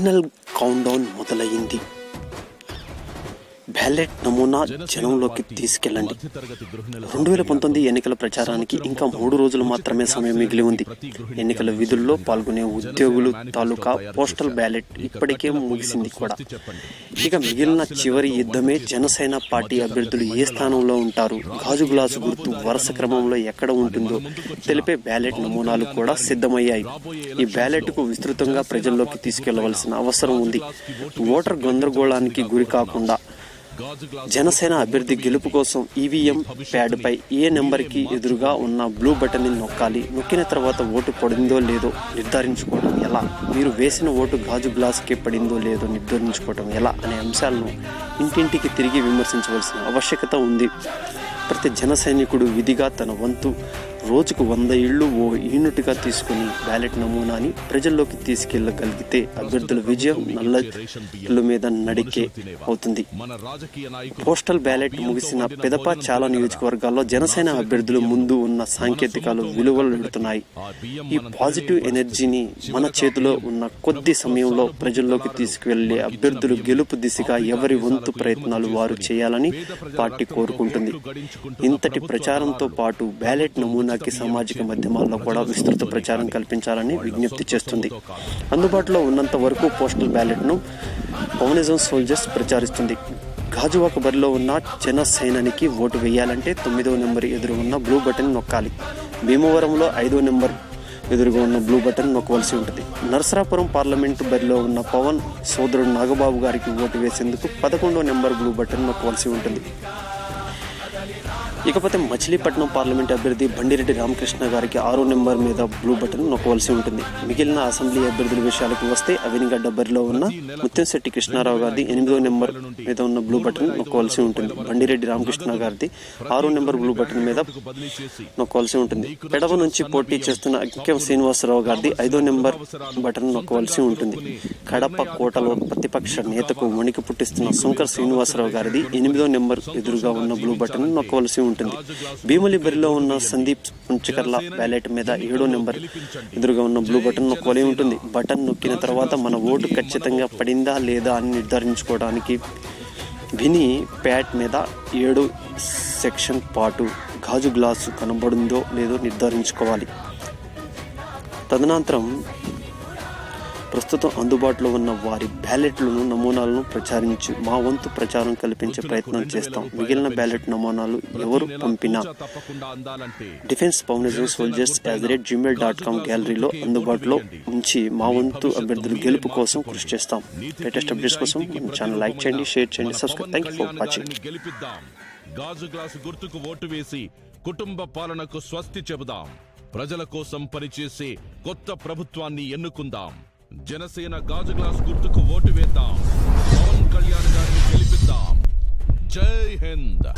Final countdown మొదలయ్యింది. Ballot నమూనా జనంలోకి తీసుకెళ్లండి. 2019 ఎన్నికల ప్రచారానికి ఇంకా 3 రోజులు మాత్రమే సమయం మిగిలి ఉంది. ఎన్నికల విధుల్లో పాల్గొనే ఉద్యోగులు తాలూకా పోస్టల్ బ్యాలెట్ ఇప్పటికే ముగిసింది కూడా. ఇక మిగిలిన చివరి యుద్ధమే జనసేన పార్టీ అభ్యర్థులు ఏ స్థానంలో ఉంటారు, గాజు గ్లాసు గుర్తు వరుస క్రమంలో ఎక్కడ ఉంటుందో తెలిపే బ్యాలెట్ నమూనాలు కూడా సిద్ధమయ్యాయి. ఈ బ్యాలెట్కు విస్తృతంగా ప్రజల్లోకి తీసుకెళ్లవలసిన అవసరం ఉంది. ఓటర్ గందరగోళానికి గురి కాకుండా జనసేన అభ్యర్థి గెలుపు కోసం ఈవీఎం ప్యాడ్ పై ఏ నెంబర్కి ఎదురుగా ఉన్న బ్లూ బటన్ ని నొక్కాలి, నొక్కిన తర్వాత ఓటు పడిందో లేదో నిర్ధారించుకోవడం ఎలా, మీరు వేసిన ఓటు గాజు గ్లాసుకి పడిందో లేదో నిర్ధారించుకోవడం ఎలా అనే అంశాలను ఇంటింటికి తిరిగి విమర్శించవలసిన ఆవశ్యకత ఉంది. ప్రతి జన సైనికుడు విధిగా తన వంతు రోజుకు 100 ఇళ్లు ఓ యూనిట్గా తీసుకుని బ్యాలెట్ నమూనాని ప్రజల్లోకి తీసుకెళ్లగలిగితే అభ్యర్థుల విజయం నల్ల మీద నడికే అవుతుంది. పోస్టల్ బ్యాలెట్ ముగిసిన పిదప చాలా నియోజకవర్గాల్లో జనసేన అభ్యర్థులు ముందు ఉన్న సాంకేతికాలు విలువలు పెడుతున్నాయి. ఈ పాజిటివ్ ఎనర్జీని మన చేతిలో ఉన్న కొద్ది సమయంలో ప్రజల్లోకి తీసుకువెళ్లే అభ్యర్థులు గెలుపు దిశగా ఎవరి వంతు ప్రయత్నాలు వారు చేయాలని పార్టీ కోరుకుంటుంది. ఇంతటి ప్రచారంతో పాటు బ్యాలెట్ నమూనాకి సామాజిక మాధ్యమాల్లో కూడా విస్తృత ప్రచారం కల్పించాలని విజ్ఞప్తి చేస్తుంది. అందుబాటులో ఉన్నంత వరకు పోస్టల్ బ్యాలెట్ ను పవనిజం సోల్జర్స్ ప్రచారిస్తుంది. గాజువాక బరిలో ఉన్న జనసేనానికి ఓటు వేయాలంటే 9వ నెంబర్ ఎదురు ఉన్న బ్లూ బటన్ నొక్కాలి. భీమవరంలో 5వ నెంబర్ ఎదురుగా ఉన్న బ్లూ బటన్ నొక్కవలసి ఉంటుంది. నరసరాపురం పార్లమెంటు బరిలో ఉన్న పవన్ సోదరుడు నాగబాబు గారికి ఓటు వేసేందుకు 11వ నెంబర్ బ్లూ బటన్ నొక్కవలసి ఉంటుంది. ఇకపోతే మచిలీపట్నం పార్లమెంట్ అభ్యర్థి బండిరెడ్డి రామకృష్ణ గారికి 6వ నెంబర్ మీద బ్లూ బటన్ నొక్కవలసి ఉంటుంది. మిగిలిన అసెంబ్లీ అభ్యర్థుల విషయాలకు వస్తే అవినిగడ్డ బరిలో ఉన్న ముత్తంశెట్టి కృష్ణారావు గారిది 8వ నెంబర్ మీద ఉన్న బ్లూ బటన్ నొక్కవలసి ఉంటుంది. బండిరెడ్డి రామకృష్ణ గారిది 6వ నెంబర్ బ్లూ బటన్ మీద నొక్కవలసి ఉంటుంది. పెడవ నుంచి పోటీ చేస్తున్న అంకెం శ్రీనివాసరావు గారిది 5వ నెంబర్ బటన్ నొక్కవలసి ఉంటుంది. కడప కోటలో ప్రతిపక్ష నేతకు వణికి పుట్టిస్తున్న శంకర్ శ్రీనివాసరావు గారిది 8వ నెంబర్ ఎదురుగా ఉన్న బ్లూ బటన్ నొక్కవలసి ఉంటుంది. భీములి బరిలో ఉన్న సందీప్ పుంచకర్ల బ్యాలెట్ మీద 7వ నెంబర్ ఎదురుగా ఉన్న బ్లూ బటన్ నొక్కవలసి ఉంటుంది. బటన్ నొక్కిన తర్వాత మన ఓటు ఖచ్చితంగా పడిందా లేదా అని నిర్ధారించుకోవడానికి విని ప్యాడ్ మీద 7 సెక్షన్ పాటు గాజు గ్లాసు కనబడిందో లేదో నిర్ధారించుకోవాలి. తదనంతరం ప్రస్తుతం అందుబాటులో ఉన్న వారి బ్యాలెట్లను నమూనాలను ప్రచారించి మా వంతు ప్రచారం కల్పించే ప్రయత్నం చేస్తాం. మిగిలిన బ్యాలెట్ నమూనాలు ఎవరు పంపినా డిఫెన్స్ పవనిజం సోల్జర్స్ @gmail.com గ్యాలరీలో అందుబాటులో ఉంచి మా వంతు అభ్యర్థుల గెలుపు కోసం కృషి చేస్తాం. లేటెస్ట్ అప్డేట్స్ కోసం ఛానల్ లైక్ చేయండి, షేర్ చేయండి, subscribe. Thank you for watching. గాజు గ్లాసు గుర్తుకు ఓటు వేసి కుటుంబ పాలనకు స్వస్తి చెబుదాం. ప్రజల కోసం పనిచేసే కొత్త ప్రభుత్వాన్ని ఎన్నుకుందాం. జనసేన గాజు గ్లాస్ గుర్తుకు ఓటు వేద్దాం. పవన్ కళ్యాణ్ గారిని గెలిపిద్దాం. జై హింద్.